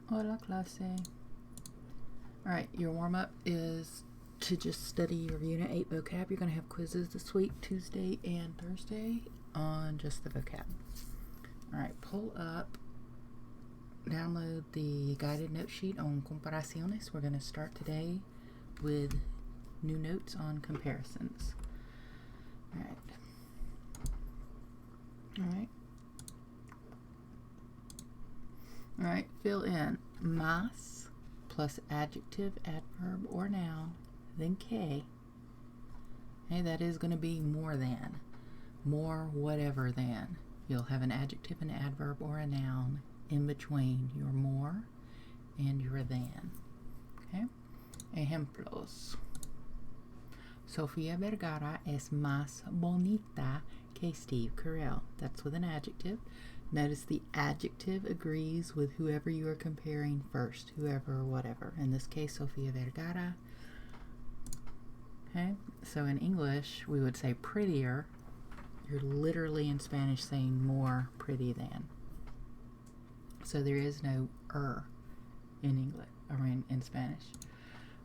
Hola, clase. All right, your warm-up is to just study your Unit 8 vocab. You're going to have quizzes this week, Tuesday and Thursday, on just the vocab. All right, pull up, download the guided note sheet on comparaciones. We're going to start today with new notes on comparisons. All right. All right, fill in más plus adjective, adverb, or noun, then que. Okay, that is going to be more than, more whatever than. You'll have an adjective, an adverb, or a noun in between your more and your than. Okay? Ejemplos. Sofía Vergara es más bonita que Steve Carell. That's with an adjective. Notice the adjective agrees with whoever you are comparing first, whoever or whatever. In this case, Sofía Vergara. Okay, so in English, we would say prettier. You're literally in Spanish saying more pretty than. So there is no in English, or in Spanish.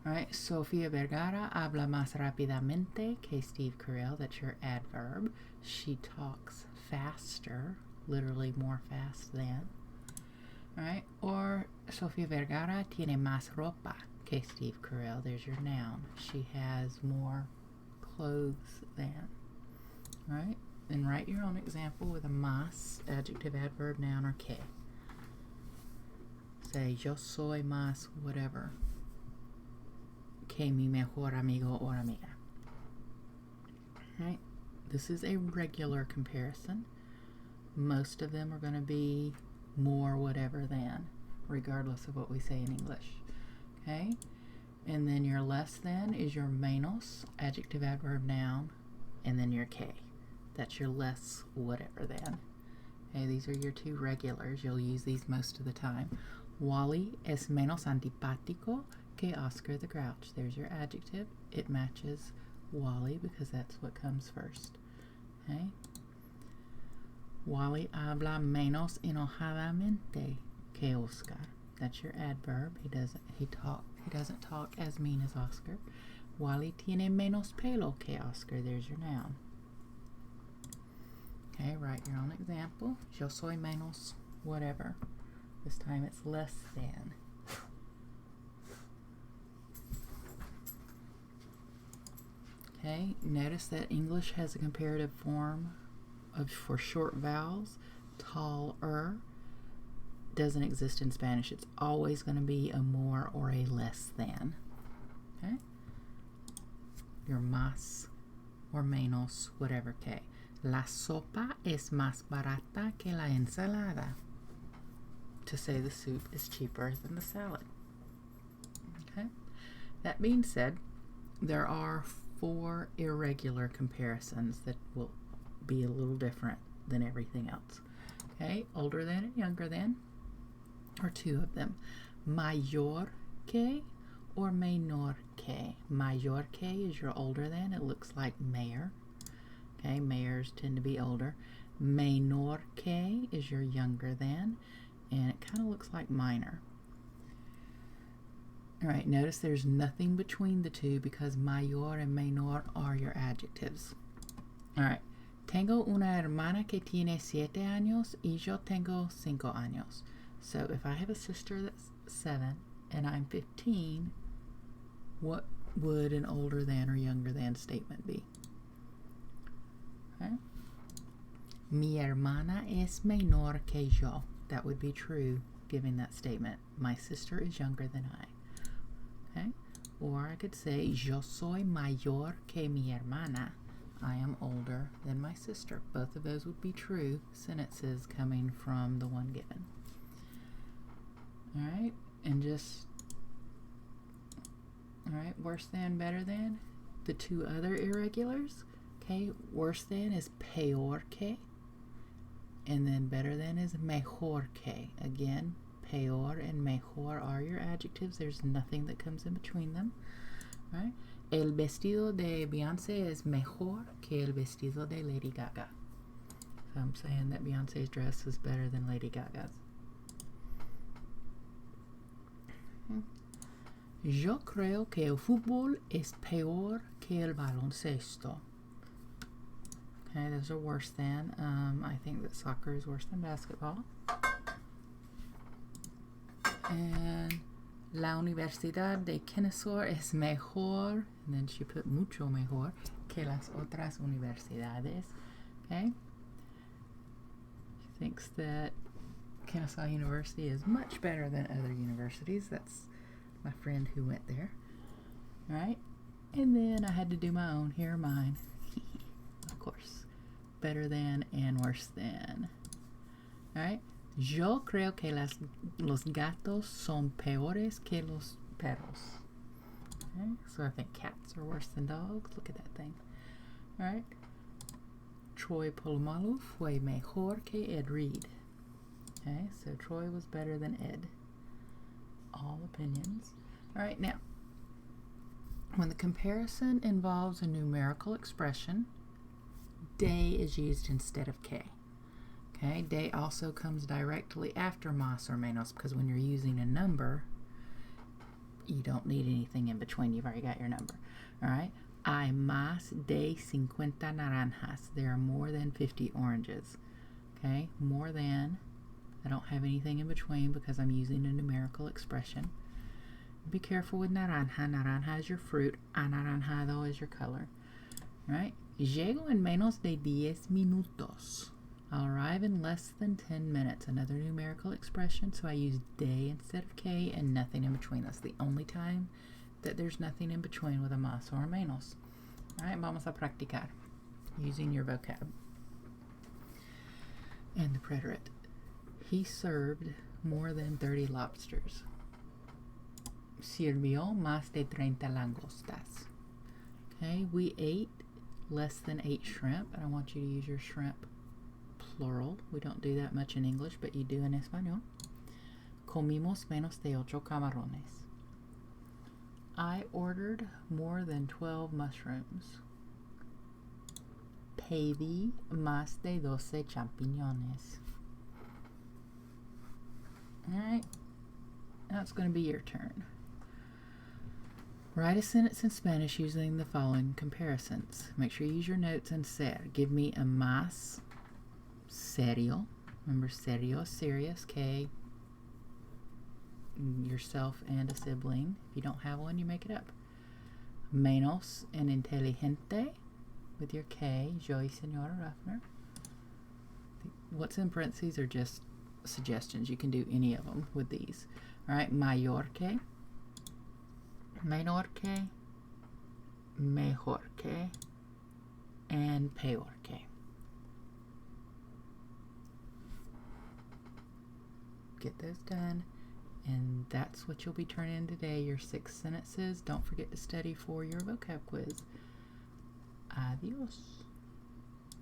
All right, Sofía Vergara habla más rápidamente que Steve Carell. That's your adverb. She talks faster, literally more fast than. All right, or Sofía Vergara tiene más ropa que Steve Carell. There's your noun. She has more clothes than. All right, then write your own example with a más, adjective, adverb, noun, or que. Say, yo soy más whatever que mi mejor amigo or amiga. All right, this is a regular comparison. Most of them are going to be more whatever than, regardless of what we say in English. Okay? And then your less than is your menos, adjective, adverb, noun, and then your que. That's your less whatever than. Okay, these are your two regulars. You'll use these most of the time. Wally es menos antipático que Oscar the Grouch. There's your adjective. It matches Wally because that's what comes first. Okay? Wally habla menos enojadamente que Oscar. That's your adverb. He doesn't talk as mean as Oscar. Wally tiene menos pelo que Oscar. There's your noun. Okay, write your own example. Yo soy menos whatever. This time it's less than. Okay, notice that English has a comparative form for short vowels. Taller doesn't exist in Spanish. It's always going to be a more or a less than. Okay? Your más or menos, whatever que. La sopa es más barata que la ensalada. To say the soup is cheaper than the salad. Okay? That being said, there are 4 irregular comparisons that will be a little different than everything else. Okay? Older than and younger than are 2 of them. Mayor que or menor que. Mayor que is your older than. It looks like mayor. Okay? Mayors tend to be older. Menor que is your younger than. And it kind of looks like minor. All right, notice there's nothing between the two because mayor and menor are your adjectives. All right, tengo una hermana que tiene 7 años y yo tengo 5 años. So if I have a sister that's 7 and I'm 15, what would an older than or younger than statement be? Okay. Mi hermana es menor que yo. That would be true, giving that statement. My sister is younger than I. Okay? Or I could say, yo soy mayor que mi hermana. I am older than my sister. Both of those would be true sentences coming from the one given. All right? And just, all right, worse than, better than. The 2 other irregulars. Okay? Worse than is peor que. And then better than is mejor que. Again, peor and mejor are your adjectives. There's nothing that comes in between them. Right? El vestido de Beyoncé es mejor que el vestido de Lady Gaga. So I'm saying that Beyonce's dress is better than Lady Gaga's. Yo creo que el fútbol es peor que el baloncesto. Okay, those are worse than. I think that soccer is worse than basketball. And la Universidad de Kennesaw es mejor, and then she put mucho mejor que las otras universidades. Okay? She thinks that Kennesaw University is much better than other universities. That's my friend who went there. All right? And then I had to do my own. Here are mine. Of course. Better than and worse than. All right? Yo creo que los gatos son peores que los perros. Okay? So I think cats are worse than dogs. Look at that thing. All right? Troy Polamalu fue mejor que Ed Reed. Okay, so Troy was better than Ed. All opinions. All right, now, when the comparison involves a numerical expression, de is used instead of que. Okay, de also comes directly after más or menos because when you're using a number, you don't need anything in between. You've already got your number. All right, hay más de 50 naranjas. There are more than 50 oranges. Okay, more than. I don't have anything in between because I'm using a numerical expression. Be careful with naranja. Naranja is your fruit. Anaranjado is your color. Right? Llego en menos de 10 minutos. I'll arrive in less than 10 minutes. Another numerical expression, so I use de instead of que and nothing in between. That's the only time that there's nothing in between with a más or a menos. All right, vamos a practicar using your vocab. And the preterite. He served more than 30 lobsters. Sirvió más de 30 langostas. Okay, we ate less than 8 shrimp, and I want you to use your shrimp plural. We don't do that much in English, but you do in Español. Comimos menos de 8 camarones. I ordered more than 12 mushrooms. Pedí más de 12 champiñones. Alright, now it's going to be your turn. Write a sentence in Spanish using the following comparisons. Make sure you use your notes and ser. Give me a más serio. Remember, serio, serious, que yourself and a sibling. If you don't have one, you make it up. Menos and inteligente with your K, yo y Senora Ruffner. What's in parentheses are just suggestions. You can do any of them with these. All right, mayor que, menor que, mejor que, and peor que. Get those done, and that's what you'll be turning in today, your 6 sentences. Don't forget to study for your vocab quiz. Adios.